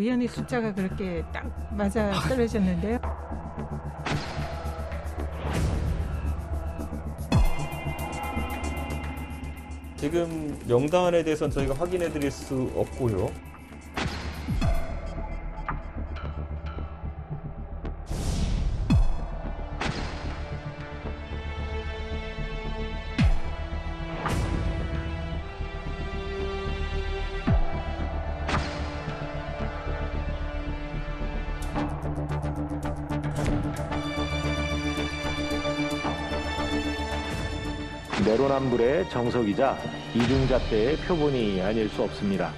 우연히 숫자가 그렇게 딱 맞아 떨어졌는데요. 지금 명단에 대해서는 저희가 확인해 드릴 수 없고요. 내로남불의 정석이자 이중잣대의 표본이 아닐 수 없습니다.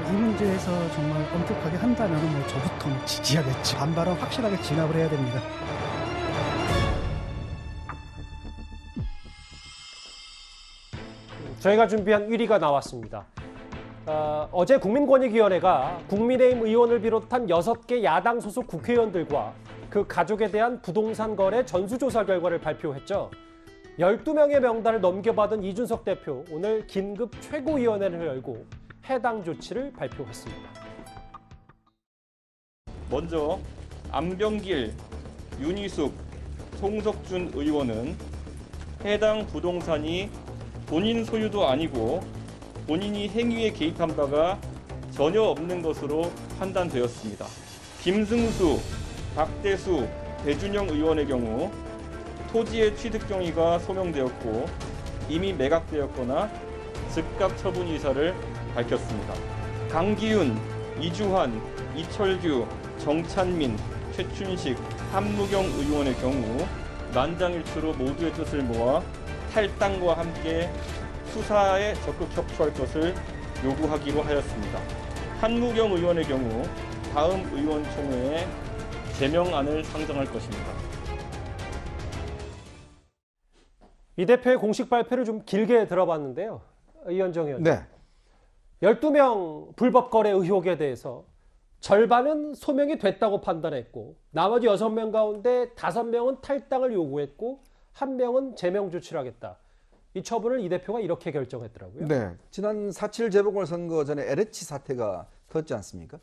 이 문제에서 정말 엄격하게 한다면 저부터 지지하겠죠. 반발은 확실하게 진압을 해야 됩니다. 저희가 준비한 1위가 나왔습니다. 어제 국민권익위원회가 국민의힘 의원을 비롯한 6개 야당 소속 국회의원들과 그 가족에 대한 부동산 거래 전수조사 결과를 발표했죠. 12명의 명단을 넘겨받은 이준석 대표, 오늘 긴급 최고위원회를 열고 해당 조치를 발표했습니다. 먼저 안병길, 윤희숙, 송석준 의원은 해당 부동산이 본인 소유도 아니고 본인이 행위에 개입한 바가 전혀 없는 것으로 판단되었습니다. 김승수, 박대수, 배준영 의원의 경우 토지의 취득 경위가 소명되었고 이미 매각되었거나 즉각 처분 의사를 밝혔습니다. 강기훈, 이주환, 이철규, 정찬민, 최춘식, 한무경 의원의 경우 만장일치로 모두의 뜻을 모아 탈당과 함께 수사에 적극 협조할 것을 요구하기로 하였습니다. 한무경 의원의 경우 다음 의원총회에 제명안을 상정할 것입니다. 이 대표의 공식 발표를 좀 길게 들어봤는데요. 이현정 의원. 네. 12명 불법 거래 의혹에 대해서 절반은 소명이 됐다고 판단했고 나머지 6명 가운데 5명은 탈당을 요구했고 1명은 제명 조치를 하겠다. 이 처분을 이 대표가 이렇게 결정했더라고요. 네. 지난 4.7 재보궐선거 전에 LH 사태가 터졌지 않습니까?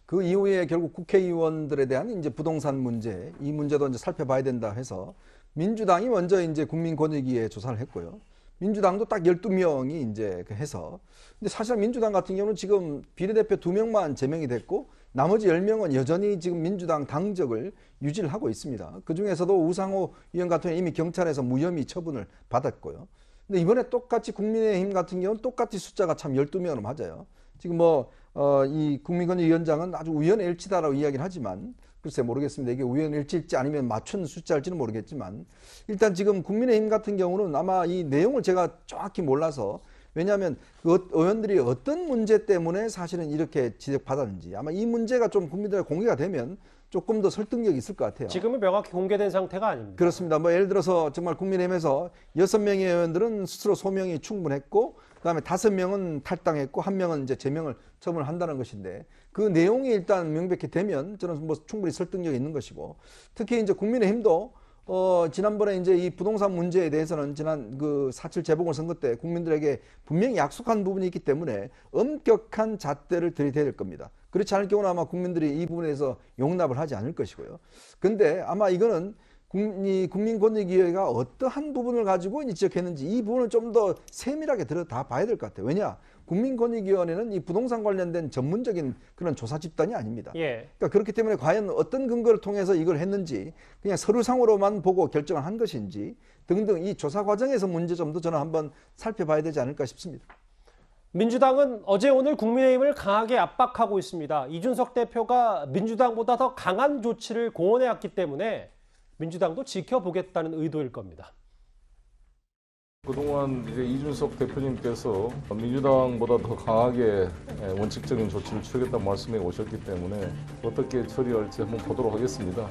그 이후에 결국 국회의원들에 대한 이제 부동산 문제, 이 문제도 이제 살펴봐야 된다 해서 민주당이 먼저 이제 국민권익위에 조사를 했고요. 민주당도 딱 12명이 이제 해서. 근데 사실 민주당 같은 경우는 지금 비례대표 2명만 제명이 됐고 나머지 10명은 여전히 지금 민주당 당적을 유지를 하고 있습니다. 그 중에서도 우상호 의원 같은 경우는 이미 경찰에서 무혐의 처분을 받았고요. 근데 이번에 똑같이 국민의힘 같은 경우는 똑같이 숫자가 참 12명으로 맞아요. 지금 이 국민권익위원장은 아주 우연의 일치다라고 이야기를 하지만 글쎄 모르겠습니다. 이게 우연의 일치일지 아니면 맞춘 숫자일지는 모르겠지만 일단 지금 국민의힘 같은 경우는 아마 이 내용을 제가 정확히 몰라서 왜냐하면 그 의원들이 어떤 문제 때문에 사실은 이렇게 지적받았는지 아마 이 문제가 좀 국민들에게 공개가 되면 조금 더 설득력이 있을 것 같아요. 지금은 명확히 공개된 상태가 아닙니다. 그렇습니다. 예를 들어서 정말 국민의힘에서 6명의 의원들은 스스로 소명이 충분했고 그다음에 5명은 탈당했고 1명은 이제 제명을 처분을 한다는 것인데 그 내용이 일단 명백히 되면 저는 충분히 설득력이 있는 것이고 특히 이제 국민의힘도 지난번에 이제 이 부동산 문제에 대해서는 지난 그 4.7 재보궐선거 때 국민들에게 분명히 약속한 부분이 있기 때문에 엄격한 잣대를 들이대야 될 겁니다. 그렇지 않을 경우는 아마 국민들이 이 부분에서 용납을 하지 않을 것이고요. 근데 아마 이거는 국민권익위원회가 어떠한 부분을 가지고 지적했는지 이 부분을 좀 더 세밀하게 들여다 봐야 될 것 같아요. 왜냐? 국민권익위원회는 이 부동산 관련된 전문적인 그런 조사 집단이 아닙니다. 예. 그러니까 그렇기 때문에 과연 어떤 근거를 통해서 이걸 했는지 그냥 서류상으로만 보고 결정을 한 것인지 등등 이 조사 과정에서 문제점도 저는 한번 살펴봐야 되지 않을까 싶습니다. 민주당은 어제 오늘 국민의힘을 강하게 압박하고 있습니다. 이준석 대표가 민주당보다 더 강한 조치를 공언해왔기 때문에 민주당도 지켜보겠다는 의도일 겁니다. 그동안 이제 이준석 대표님께서 민주당보다 더 강하게 원칙적인 조치를 취하겠다는 말씀해 오셨기 때문에 어떻게 처리할지 한번 보도록 하겠습니다.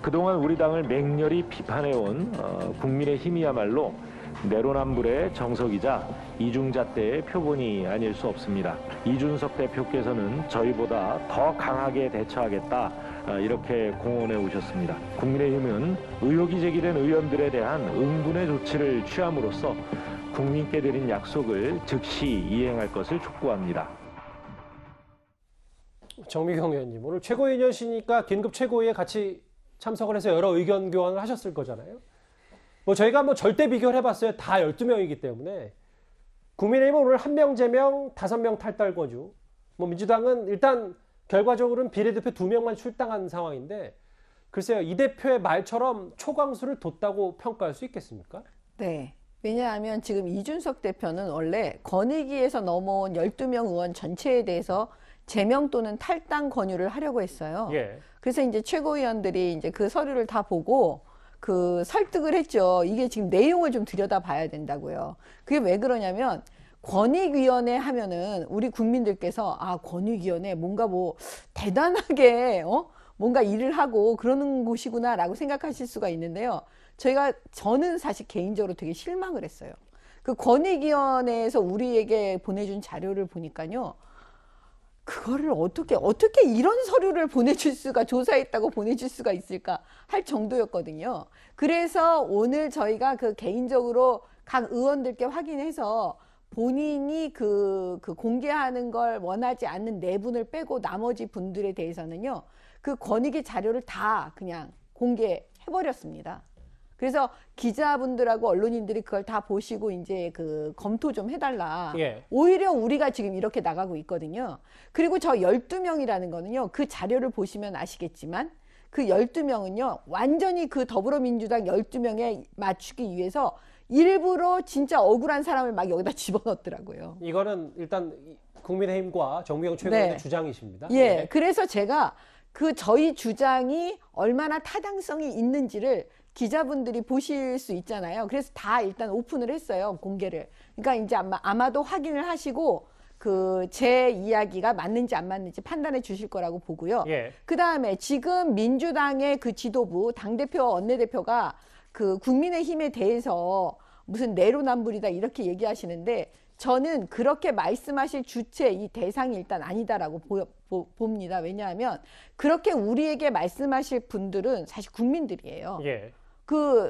그동안 우리 당을 맹렬히 비판해온 국민의힘이야말로 내로남불의 정석이자 이중잣대의 표본이 아닐 수 없습니다. 이준석 대표께서는 저희보다 더 강하게 대처하겠다 이렇게 공언해 오셨습니다. 국민의힘은 의혹이 제기된 의원들에 대한 응분의 조치를 취함으로써 국민께 드린 약속을 즉시 이행할 것을 촉구합니다. 정미경 의원님, 오늘 최고위원이시니까 긴급 최고위에 같이 참석을 해서 여러 의견 교환을 하셨을 거잖아요. 저희가 절대 비교를 해봤어요. 다 12명이기 때문에. 국민의힘은 오늘 1명 제명, 5명 탈달 거주. 민주당은 일단 결과적으로는 비례대표 2명만 출당한 상황인데, 글쎄요, 이 대표의 말처럼 초강수를 뒀다고 평가할 수 있겠습니까? 네. 왜냐하면 지금 이준석 대표는 원래 권익위에서 넘어온 12명 의원 전체에 대해서 제명 또는 탈당 권유를 하려고 했어요. 예. 그래서 이제 최고위원들이 이제 그 서류를 다 보고 설득을 했죠. 이게 지금 내용을 좀 들여다봐야 된다고요. 그게 왜 그러냐면 권익위원회 하면은 우리 국민들께서 권익위원회 뭔가 대단하게 뭔가 일을 하고 그러는 곳이구나라고 생각하실 수가 있는데요. 저는 사실 개인적으로 되게 실망을 했어요. 그 권익위원회에서 우리에게 보내준 자료를 보니까요. 그거를 어떻게 이런 서류를 보내줄 수가, 조사했다고 보내줄 수가 있을까 할 정도였거든요. 그래서 오늘 저희가 개인적으로 각 의원들께 확인해서 본인이 공개하는 걸 원하지 않는 4분을 빼고 나머지 분들에 대해서는요, 그 권익위 자료를 다 그냥 공개해버렸습니다. 그래서 기자분들하고 언론인들이 그걸 다 보시고 이제 검토 좀 해달라. 예. 오히려 우리가 지금 이렇게 나가고 있거든요. 그리고 저 12명이라는 거는요. 그 자료를 보시면 아시겠지만 그 12명은요. 완전히 그 더불어민주당 12명에 맞추기 위해서 일부러 진짜 억울한 사람을 막 여기다 집어넣더라고요. 이거는 일단 국민의힘과 정미경 최고위원의 네. 주장이십니다. 예. 네. 그래서 제가 저희 주장이 얼마나 타당성이 있는지를 기자분들이 보실 수 있잖아요. 그래서 다 일단 오픈을 했어요. 공개를. 그러니까 이제 아마도 확인을 하시고 제 이야기가 맞는지 안 맞는지 판단해 주실 거라고 보고요. 예. 그다음에 지금 민주당의 지도부, 당대표, 원내대표가 국민의힘에 대해서 무슨 내로남불이다 이렇게 얘기하시는데 저는 그렇게 말씀하실 주체, 이 대상이 일단 아니다라고 봅니다. 왜냐하면 그렇게 우리에게 말씀하실 분들은 사실 국민들이에요. 예.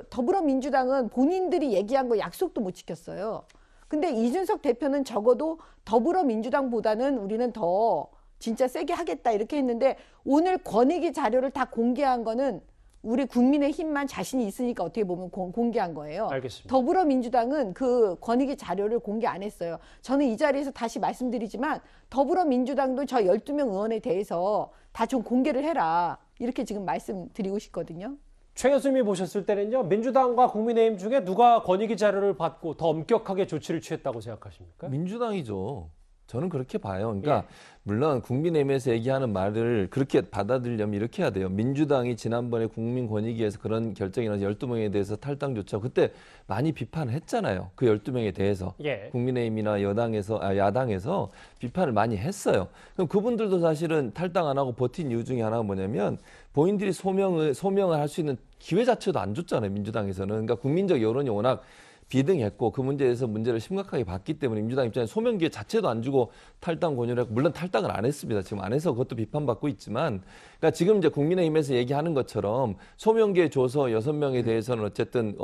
더불어민주당은 본인들이 얘기한 거 약속도 못 지켰어요. 근데 이준석 대표는 적어도 더불어민주당보다는 우리는 더 진짜 세게 하겠다 이렇게 했는데 오늘 권익위 자료를 다 공개한 거는 우리 국민의힘만 자신이 있으니까 어떻게 보면 공개한 거예요. 알겠습니다. 더불어민주당은 그 권익위 자료를 공개 안 했어요. 저는 이 자리에서 다시 말씀드리지만 더불어민주당도 저 12명 의원에 대해서 다 좀 공개를 해라. 이렇게 지금 말씀드리고 싶거든요. 최 교수님이 보셨을 때는요. 민주당과 국민의힘 중에 누가 권익위 자료를 받고 더 엄격하게 조치를 취했다고 생각하십니까? 민주당이죠. 저는 그렇게 봐요. 그러니까 예. 물론 국민의힘에서 얘기하는 말을 그렇게 받아들이려면 이렇게 해야 돼요. 민주당이 지난번에 국민권익위에서 그런 결정이 나서 12명에 대해서 탈당 조치하고 그때 많이 비판을 했잖아요. 그 12명에 대해서. 예. 국민의힘이나 야당에서 비판을 많이 했어요. 그럼 그분들도 사실은 탈당 안 하고 버틴 이유 중에 하나가 뭐냐면 본인들이 소명을 할 수 있는 기회 자체도 안 줬잖아요. 민주당에서는. 그러니까 국민적 여론이 워낙 비등했고 그 문제에 대해서 문제를 심각하게 봤기 때문에 민주당 입장에 소명 기회 자체도 안 주고 탈당 권유를 했고 물론 탈당을 안 했습니다. 지금 안 해서 그것도 비판받고 있지만 그러니까 지금 이제 국민의힘에서 얘기하는 것처럼 소명 기회 줘서 6명에 대해서는 어쨌든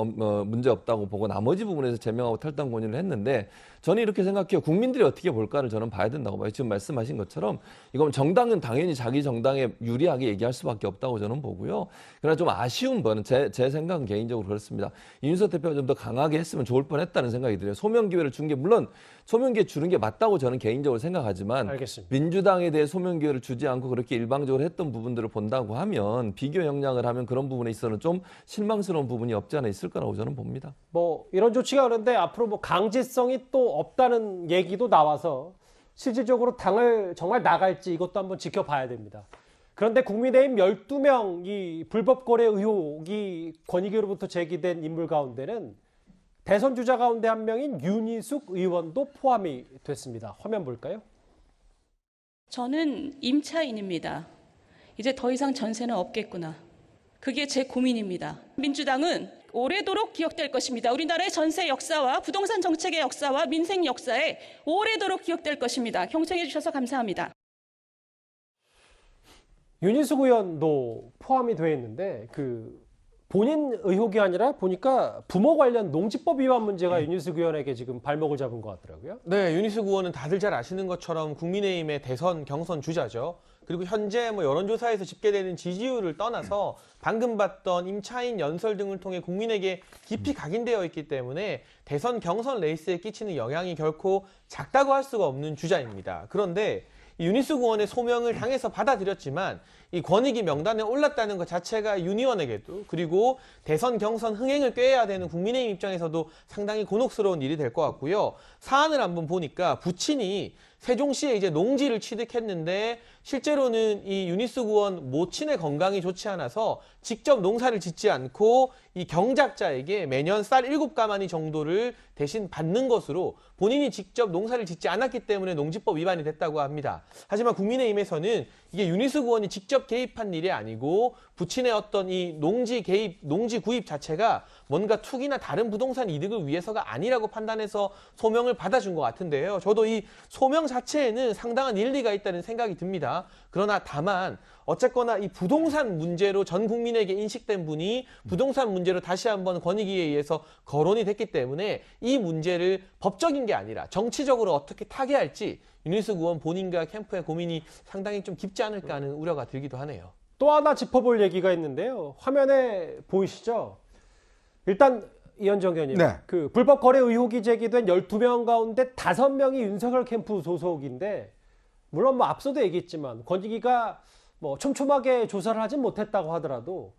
문제 없다고 보고 나머지 부분에서 제명하고 탈당 권유를 했는데 저는 이렇게 생각해요. 국민들이 어떻게 볼까를 저는 봐야 된다고 봐요. 지금 말씀하신 것처럼 이건 정당은 당연히 자기 정당에 유리하게 얘기할 수밖에 없다고 저는 보고요. 그러나 좀 아쉬운 거는 제 생각은 개인적으로 그렇습니다. 이준석 대표가 좀 더 강하게 했으면 좋을 뻔했다는 생각이 들어요. 소명 기회를 준 게 물론 소명 기회 주는 게 맞다고 저는 개인적으로 생각하지만 알겠습니다. 민주당에 대해 소명 기회를 주지 않고 그렇게 일방적으로 했던 부분들을 본다고 하면 비교 역량을 하면 그런 부분에 있어서는 좀 실망스러운 부분이 없지 않아 있을 거라고 저는 봅니다. 이런 조치가 그런데 앞으로 강제성이 또 없다는 얘기도 나와서 실질적으로 당을 정말 나갈지 이것도 한번 지켜봐야 됩니다. 그런데 국민의힘 12명 이 불법 거래 의혹이 권익위로부터 제기된 인물 가운데는 대선 주자 가운데 한 명인 윤희숙 의원도 포함이 됐습니다. 화면 볼까요? 저는 임차인입니다. 이제 더 이상 전세는 없겠구나. 그게 제 고민입니다. 민주당은 오래도록 기억될 것입니다. 우리나라의 전세 역사와 부동산 정책의 역사와 민생 역사에 오래도록 기억될 것입니다. 경청해 주셔서 감사합니다. 윤희숙 의원도 포함이 되어 있는데 본인 의혹이 아니라 보니까 부모 관련 농지법 위반 문제가 윤희숙 의원에게 지금 발목을 잡은 것 같더라고요. 네, 윤희숙 의원은 다들 잘 아시는 것처럼 국민의힘의 대선 경선 주자죠. 그리고 현재 여론조사에서 집계되는 지지율을 떠나서 방금 봤던 임차인 연설 등을 통해 국민에게 깊이 각인되어 있기 때문에 대선 경선 레이스에 끼치는 영향이 결코 작다고 할 수가 없는 주자입니다. 그런데 윤희숙 의원의 소명을 당에서 받아들였지만 이 권익위 명단에 올랐다는 것 자체가 윤 의원에게도 그리고 대선 경선 흥행을 꾀해야 되는 국민의힘 입장에서도 상당히 곤혹스러운 일이 될 것 같고요. 사안을 한번 보니까 부친이 세종시에 이제 농지를 취득했는데 실제로는 이 윤희숙 의원 모친의 건강이 좋지 않아서 직접 농사를 짓지 않고 이 경작자에게 매년 쌀 7가마니 정도를 대신 받는 것으로 본인이 직접 농사를 짓지 않았기 때문에 농지법 위반이 됐다고 합니다. 하지만 국민의힘에서는 이게 윤희숙 의원이 직접 개입한 일이 아니고 부친의 어떤 이 농지 구입 자체가 뭔가 투기나 다른 부동산 이득을 위해서가 아니라고 판단해서 소명을 받아준 것 같은데요. 저도 이 소명 자체에는 상당한 일리가 있다는 생각이 듭니다. 그러나 다만 어쨌거나 이 부동산 문제로 전 국민에게 인식된 분이 부동산 문제로 다시 한번 권익위에 의해서 거론이 됐기 때문에 이 문제를 법적인 게 아니라 정치적으로 어떻게 타개할지 윤희숙 의원 본인과 캠프의 고민이 상당히 좀 깊지 않을까 하는 우려가 들기도 하네요. 또 하나 짚어볼 얘기가 있는데요. 화면에 보이시죠? 일단 이현정 의원님, 네. 불법 거래 의혹이 제기된 12명 가운데 5명이 윤석열 캠프 소속인데 물론 앞서도 얘기했지만 권익위가 촘촘하게 조사를 하진 못했다고 하더라도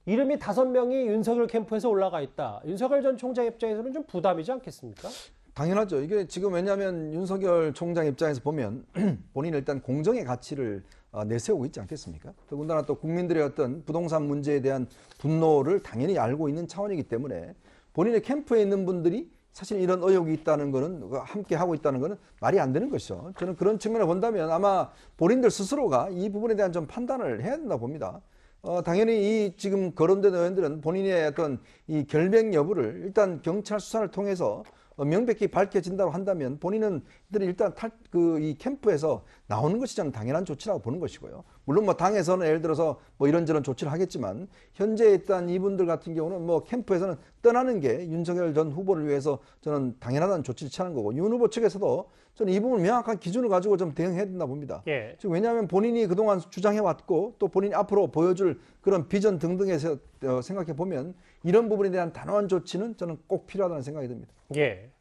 이름이 5명이 윤석열 캠프에서 올라가 있다. 윤석열 전 총장 입장에서는 좀 부담이지 않겠습니까? 당연하죠. 이게 지금 왜냐하면 윤석열 총장 입장에서 보면 본인은 일단 공정의 가치를 내세우고 있지 않겠습니까? 더군다나 또 국민들의 어떤 부동산 문제에 대한 분노를 당연히 알고 있는 차원이기 때문에 본인의 캠프에 있는 분들이 사실 이런 의혹이 있다는 거는 함께 하고 있다는 거는 말이 안 되는 것이죠. 저는 그런 측면을 본다면 아마 본인들 스스로가 이 부분에 대한 좀 판단을 해야 된다 봅니다. 당연히 이 지금 거론된 의원들은 본인의 어떤 이 결백 여부를 일단 경찰 수사를 통해서 명백히 밝혀진다고 한다면 본인은 일단 이 캠프에서 나오는 것이 저는 당연한 조치라고 보는 것이고요. 물론 당에서는 예를 들어서 이런저런 조치를 하겠지만 현재 일단 이분들 같은 경우는 캠프에서는 떠나는 게 윤석열 전 후보를 위해서 저는 당연하다는 조치를 취하는 거고 윤 후보 측에서도 저는 이 부분을 명확한 기준을 가지고 좀 대응해야 된다 봅니다. 예. 지금 왜냐하면 본인이 그동안 주장해왔고 또 본인이 앞으로 보여줄 그런 비전 등등에서 생각해 보면 이런 부분에 대한 단호한 조치는 저는 꼭 필요하다는 생각이 듭니다. 예.